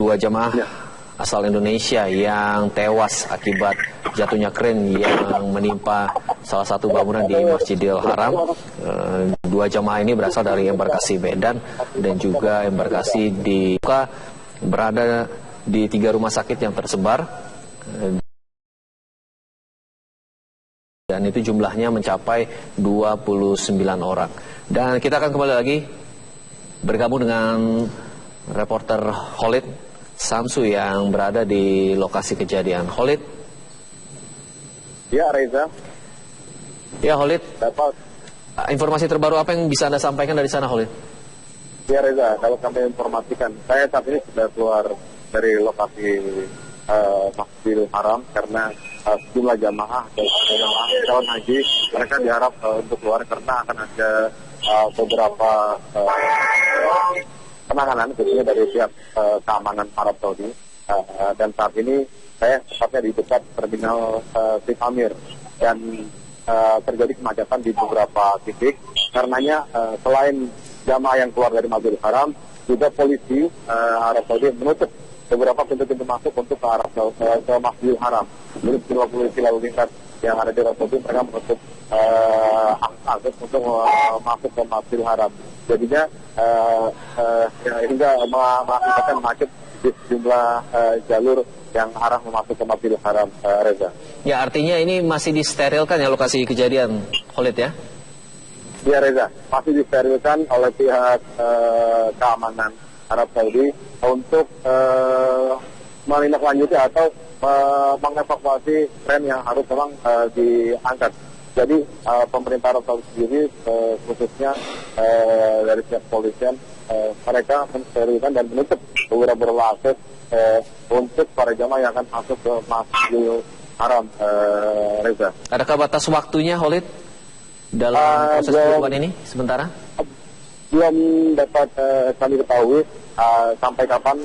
dua jamaah asal Indonesia yang tewas akibat jatuhnya kren yang menimpa salah satu bangunan di Masjidil Haram. Dua jamaah ini berasal dari embarkasi Medan dan juga embarkasi di berada di 3 rumah sakit yang tersebar. Dan itu jumlahnya mencapai 29 orang. Dan kita akan kembali lagi bergabung dengan reporter Khalid Samsu yang berada di lokasi kejadian. Khalid? Ya, Reza. Ya, Khalid. Dapat. Informasi terbaru apa yang bisa Anda sampaikan dari sana, Khalid? Ya, Reza. Kalau kami informasikan, saya saat ini sudah keluar dari lokasi Masjidil Haram karena sejumlah jamaah calon haji mereka diharap untuk keluar karena akan ada beberapa penanganan khususnya dari pihak keamanan Arab Saudi. Dan saat ini saya tepatnya di dekat terminal Sheikh Amir dan terjadi kemacetan di beberapa titik karenanya selain jamaah yang keluar dari Masjidil Haram juga polisi Arab Saudi menutup beberapa pintu-pintu masuk untuk ke arah ke Masjidil Haram. Jadi kedua polisi lalu lintas yang ada di Arab Saudi mereka menutup akses untuk masuk ke Masjidil Haram. Jadinya hingga mengakibatkan macet di sejumlah jalur yang arah masuk ke Masjidil Haram, Reza. Ya, artinya ini masih disterilkan ya lokasi kejadian, Khalid ya? Ya, Reza, masih disterilkan oleh pihak keamanan Arab Saudi untuk menindaklanjuti atau mengevakuasi tren yang harus memang diangkat. Jadi pemerintah Arab Saudi sendiri khususnya dari pihak polisian mereka mensterilkan dan menutup beberapa akses untuk para jamaah yang akan masuk ke Masjidil Haram, Reza. Adakah batas waktunya, Khalid, dalam proses penutupan ini sementara? Belum dapat kami ketahui sampai kapan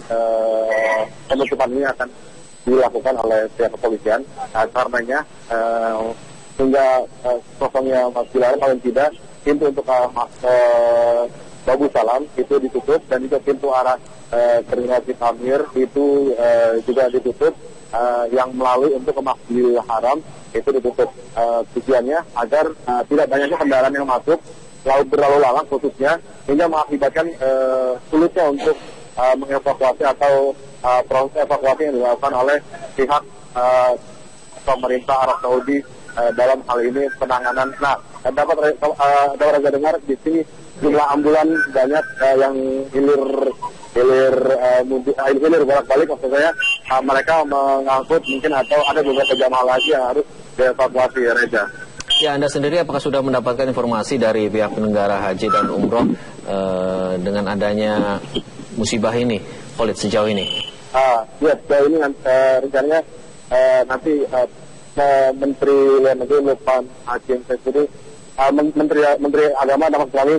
penutupan ini akan dilakukan oleh pihak kepolisian. Karenanya hingga kosongnya Masjidil Haram paling tidak pintu untuk Babu Salam itu ditutup dan juga pintu arah terminal Sheikh Amir itu juga ditutup. Yang melalui untuk ke Masjidil Haram itu ditutup. Tujuannya agar tidak banyaknya kendaraan yang masuk lalu berlalu lalang khususnya hingga mengakibatkan sulitnya untuk mengevakuasi atau proses evakuasi yang dilakukan oleh pihak pemerintah Arab Saudi dalam hal ini penanganan. Nah, dapat Reza dengar di sini jumlah ambulan banyak yang hilir bolak-balik, maksud saya mereka mengangkut mungkin atau ada beberapa jamaah lagi yang harus dievakuasi, Reza. Ya, Anda sendiri apakah sudah mendapatkan informasi dari pihak penyelenggara haji dan umroh dengan adanya musibah ini, Khalid, sejauh ini? Ya, sejauh ini rencananya nanti Menteri Luar Negeri Lukman Hakim Saifuddin, Menteri Agama Ahmad Sulaimi,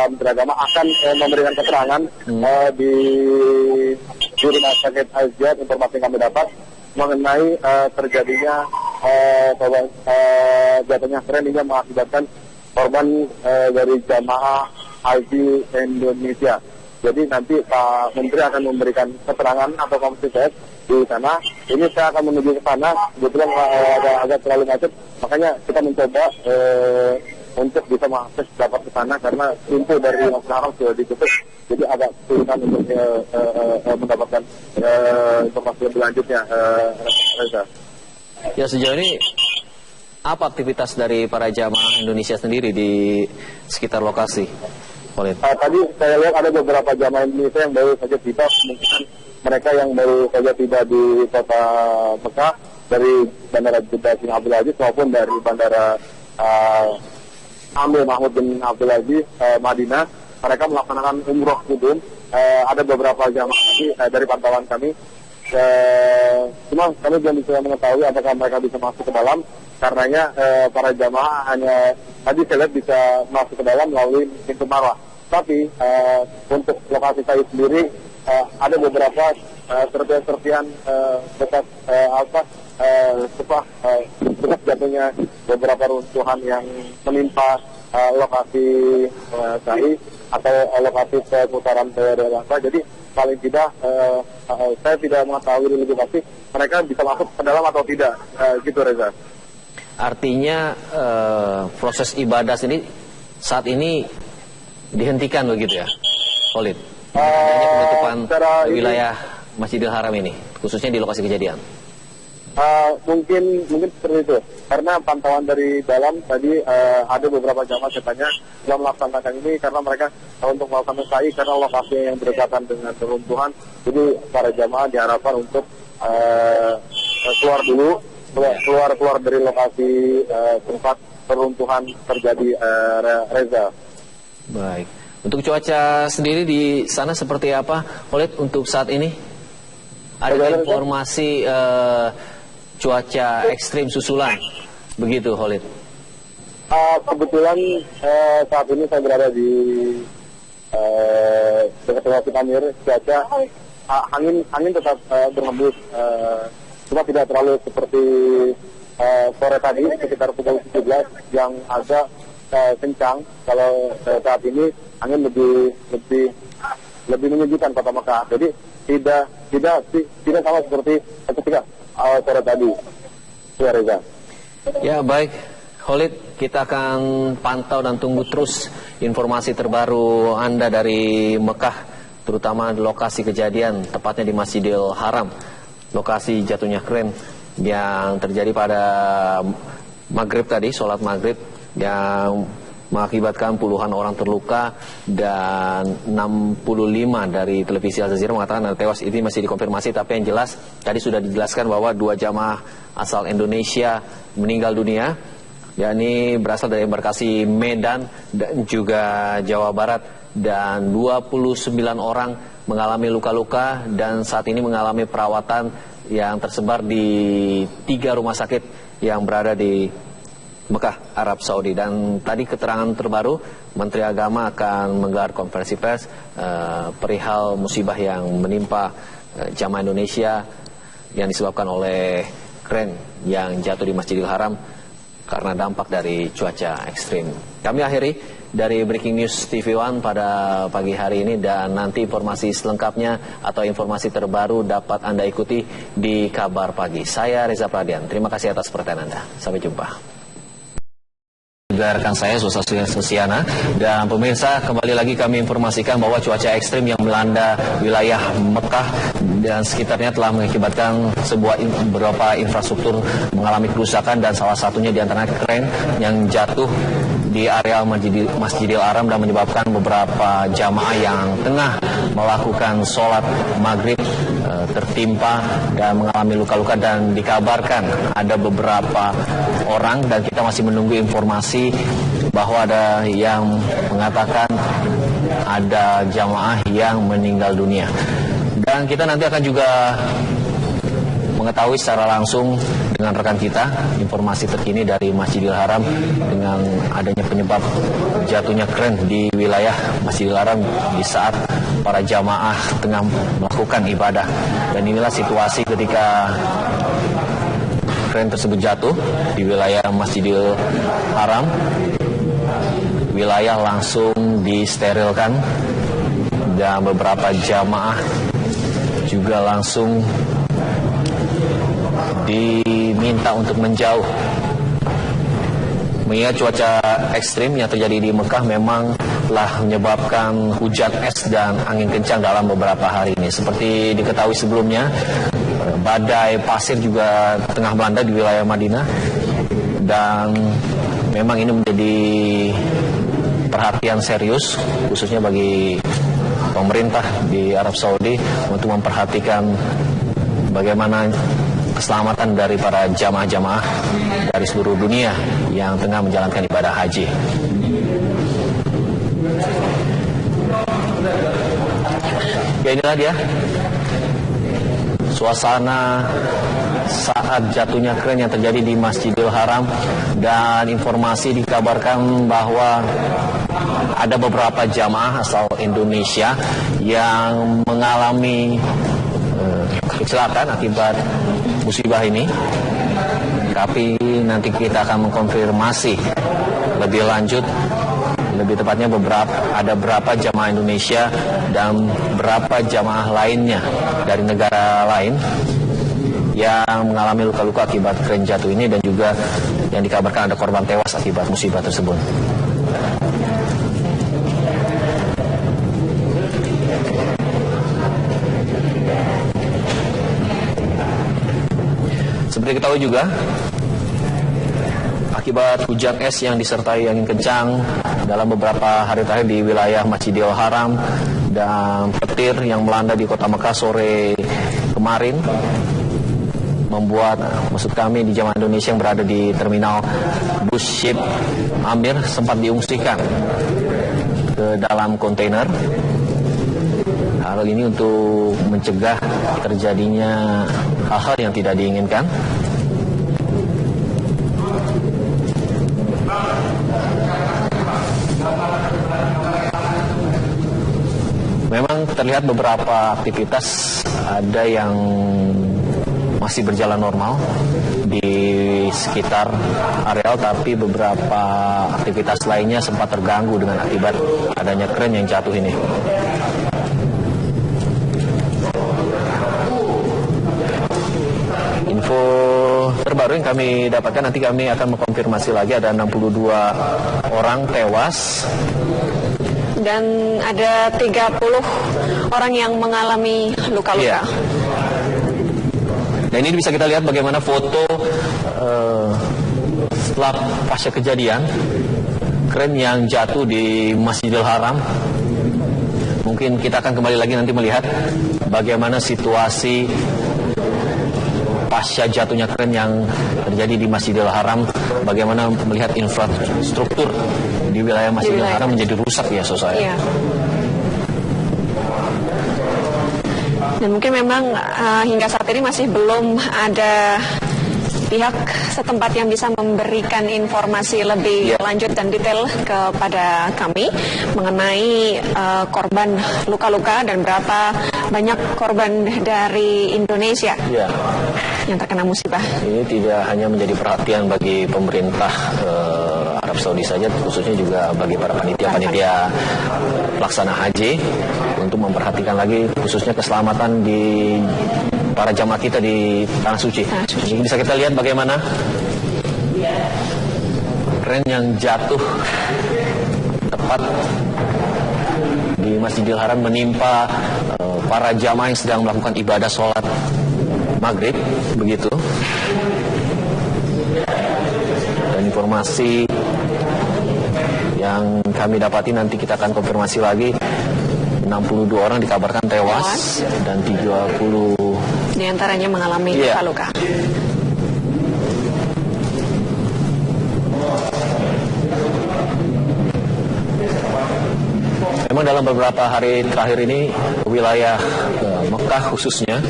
Menteri Agama akan memberikan keterangan di Rumah Sakit Al-Jihad. Informasi yang kami dapat mengenai terjadinya jatuhnya kren hingga mengakibatkan korban dari jamaah haji Indonesia. Jadi nanti Pak Menteri akan memberikan keterangan atau konferensi pers di sana. Ini saya akan menuju ke sana. Kebetulan agak terlalu macet, makanya kita mencoba untuk bisa mengakses dapat ke sana karena pintu dari Masjidil Haram sudah ditutup. Jadi agak kesulitan untuk mendapatkan informasi lebih lanjutnya. Ya, sejauh ini apa aktivitas dari para jamaah Indonesia sendiri di sekitar lokasi? Tadi saya lihat ada beberapa jamaah Indonesia yang baru saja tiba, mungkin mereka yang baru saja tiba di kota Mekah dari Bandara Jeddah bin Abdul Aziz maupun dari Bandara Amir Mahmud bin Abdul Aziz Madinah. Mereka melaksanakan umroh kudum. Ada beberapa jamaah dari pantauan kami. Cuma kami belum bisa mengetahui apakah mereka bisa masuk ke dalam. Karenanya para jamaah hanya tadi saya lihat bisa masuk ke dalam melalui pintu marwah. Tapi untuk lokasi saya sendiri ada beberapa serpian-serpian bekas bekas jatuhnya beberapa runtuhan yang menimpa lokasi saya. atau lokasi seputaran daerah. Jadi paling tidak saya tidak mengetahui lebih pasti mereka bisa masuk ke dalam atau tidak, gitu Reza. Artinya proses ibadah ini saat ini dihentikan begitu ya, Khalid? Adanya penutupan wilayah Masjidil Haram ini, khususnya di lokasi kejadian. Mungkin seperti itu. Karena pantauan dari dalam tadi ada beberapa jamaah katanya telah melaksanakan ini karena mereka untuk melakukan sa'i karena lokasinya yang berdekatan dengan reruntuhan. Jadi para jamaah diharapkan untuk keluar dari lokasi tempat reruntuhan terjadi, Reza. Baik. Untuk cuaca sendiri di sana seperti apa, Khalid, untuk saat ini? Ada informasi cuaca ekstrim susulan, begitu Khalid? Kebetulan saat ini saya berada di dekat lokasi Tamir. Cuaca angin tetap berhembus, cuma tidak terlalu seperti sore tadi sekitar pukul 17 yang agak kencang. Kalau saat ini angin lebih menyejukkan kota Mekah. Jadi tidak sama seperti ketika sore tadi. Ya, Reza. Ya, baik. Khalid, kita akan pantau dan tunggu terus informasi terbaru Anda dari Mekah, terutama di lokasi kejadian, tepatnya di Masjidil Haram, lokasi jatuhnya kren yang terjadi pada maghrib tadi, sholat maghrib, yang mengakibatkan puluhan orang terluka dan 65 dari televisi Al Jazeera mengatakan ada tewas. Ini masih dikonfirmasi, tapi yang jelas tadi sudah dijelaskan bahwa 2 jamaah asal Indonesia meninggal dunia, yakni berasal dari embarkasi Medan dan juga Jawa Barat, dan 29 orang mengalami luka-luka dan saat ini mengalami perawatan yang tersebar di 3 rumah sakit yang berada di Mekah, Arab Saudi. Dan tadi keterangan terbaru, Menteri Agama akan menggelar konferensi pers perihal musibah yang menimpa jamaah Indonesia yang disebabkan oleh kren yang jatuh di Masjidil Haram karena dampak dari cuaca ekstrim. Kami akhiri dari Breaking News TV One pada pagi hari ini, dan nanti informasi selengkapnya atau informasi terbaru dapat Anda ikuti di Kabar Pagi. Saya Reza Pradian, terima kasih atas perhatian Anda. Sampai jumpa. Juga rekan saya Sosiana, dan pemirsa, kembali lagi kami informasikan bahwa cuaca ekstrim yang melanda wilayah Mekah dan sekitarnya telah mengakibatkan beberapa infrastruktur mengalami kerusakan, dan salah satunya diantaranya kren yang jatuh di area Masjidil Haram dan menyebabkan beberapa jamaah yang tengah melakukan sholat maghrib tertimpa dan mengalami luka-luka, dan dikabarkan ada beberapa orang, dan kita masih menunggu informasi bahwa ada yang mengatakan ada jamaah yang meninggal dunia. Dan kita nanti akan juga mengetahui secara langsung dengan rekan kita informasi terkini dari Masjidil Haram dengan adanya penyebab jatuhnya kren di wilayah Masjidil Haram di saat para jamaah tengah melakukan ibadah. Dan inilah situasi ketika kren tersebut jatuh di wilayah Masjidil Haram. Wilayah langsung disterilkan dan beberapa jamaah juga langsung diminta untuk menjauh. Mengingat cuaca ekstrim yang terjadi di Mekah memang telah menyebabkan hujan es dan angin kencang dalam beberapa hari ini. Seperti diketahui sebelumnya, badai pasir juga tengah melanda di wilayah Madinah, dan memang ini menjadi perhatian serius khususnya bagi pemerintah di Arab Saudi untuk memperhatikan bagaimana keselamatan dari para jamaah-jamaah dari seluruh dunia yang tengah menjalankan ibadah haji. Ya, inilah dia suasana saat jatuhnya kren yang terjadi di Masjidil Haram, dan informasi dikabarkan bahwa ada beberapa jamaah asal Indonesia yang mengalami kecelakaan akibat musibah ini. Tapi nanti kita akan mengkonfirmasi lebih lanjut lebih tepatnya ada berapa jamaah Indonesia dan berapa jamaah lainnya dari negara lain yang mengalami luka-luka akibat kren jatuh ini, dan juga yang dikabarkan ada korban tewas akibat musibah tersebut. Seperti ketahui juga, akibat hujan es yang disertai angin kencang dalam beberapa hari terakhir di wilayah Masjidil Haram dan petir yang melanda di kota Mekah sore kemarin, membuat maksud kami di jamaah Indonesia yang berada di terminal bus ship Amir sempat diungsikan ke dalam kontainer. Hal ini untuk mencegah terjadinya hal-hal yang tidak diinginkan. Memang terlihat beberapa aktivitas ada yang masih berjalan normal di sekitar areal, tapi beberapa aktivitas lainnya sempat terganggu dengan akibat adanya kren yang jatuh ini. Info terbaru yang kami dapatkan, nanti kami akan mengkonfirmasi lagi, ada 62 orang tewas dan ada 30 orang yang mengalami luka-luka. Dan ini bisa kita lihat bagaimana foto setelah pasca kejadian kren yang jatuh di Masjidil Haram. Mungkin kita akan kembali lagi nanti melihat bagaimana situasi pasca jatuhnya kren yang terjadi di Masjidil Haram, bagaimana melihat infrastruktur di wilayah Masjidil Haram menjadi rusak ya, Sosa. Iya. Dan mungkin memang hingga saat ini masih belum ada pihak setempat yang bisa memberikan informasi lebih lanjut dan detail kepada kami mengenai korban luka-luka dan berapa banyak korban dari Indonesia yang terkena musibah. Ini tidak hanya menjadi perhatian bagi pemerintah Arab Saudi saja, khususnya juga bagi para panitia pelaksana haji, untuk memperhatikan lagi khususnya keselamatan di para jamaah kita di Tanah Suci. Ini bisa kita lihat bagaimana kren yang jatuh tepat di Masjidil Haram menimpa para jamaah yang sedang melakukan ibadah sholat maghrib, begitu. Dan informasi yang kami dapati, nanti kita akan konfirmasi lagi, 62 orang dikabarkan tewas dan 30 di antaranya mengalami luka-luka. Memang dalam beberapa hari terakhir ini wilayah Mekah khususnya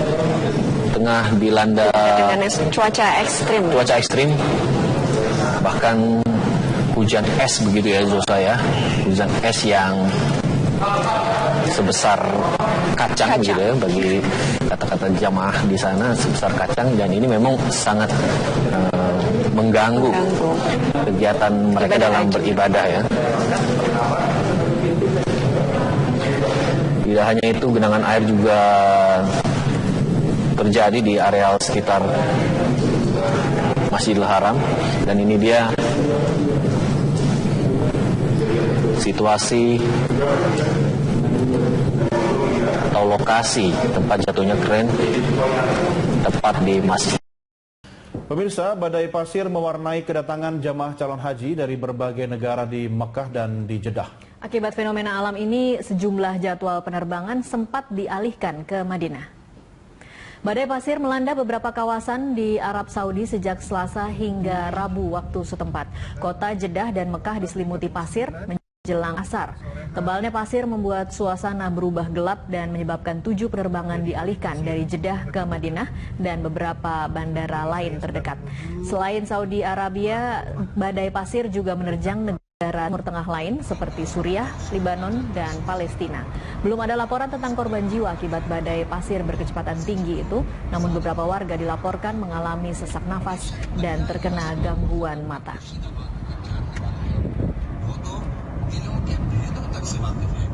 tengah dilanda dengan cuaca ekstrim. Bahkan hujan es, begitu ya Zosa ya. Hujan es yang sebesar kacang. Gitu ya, bagi kata-kata jamaah di sana, sebesar kacang, dan ini memang sangat mengganggu kegiatan mereka dalam beribadah ya. Tidak hanya itu, genangan air juga terjadi di areal sekitar Masjidil Haram, dan ini dia situasi atau lokasi tempat jatuhnya kren tepat di masjid. Pemirsa, badai pasir mewarnai kedatangan jamaah calon haji dari berbagai negara di Mekah dan di Jeddah. Akibat fenomena alam ini, sejumlah jadwal penerbangan sempat dialihkan ke Madinah. Badai pasir melanda beberapa kawasan di Arab Saudi sejak Selasa hingga Rabu waktu setempat. Kota Jeddah dan Mekah diselimuti pasir menjelang asar. Tebalnya pasir membuat suasana berubah gelap dan menyebabkan 7 penerbangan dialihkan dari Jeddah ke Madinah dan beberapa bandara lain terdekat. Selain Saudi Arabia, badai pasir juga menerjang negara Timur Tengah lain seperti Suriah, Lebanon, dan Palestina. Belum ada laporan tentang korban jiwa akibat badai pasir berkecepatan tinggi itu, namun beberapa warga dilaporkan mengalami sesak nafas dan terkena gangguan mata. vaksinator.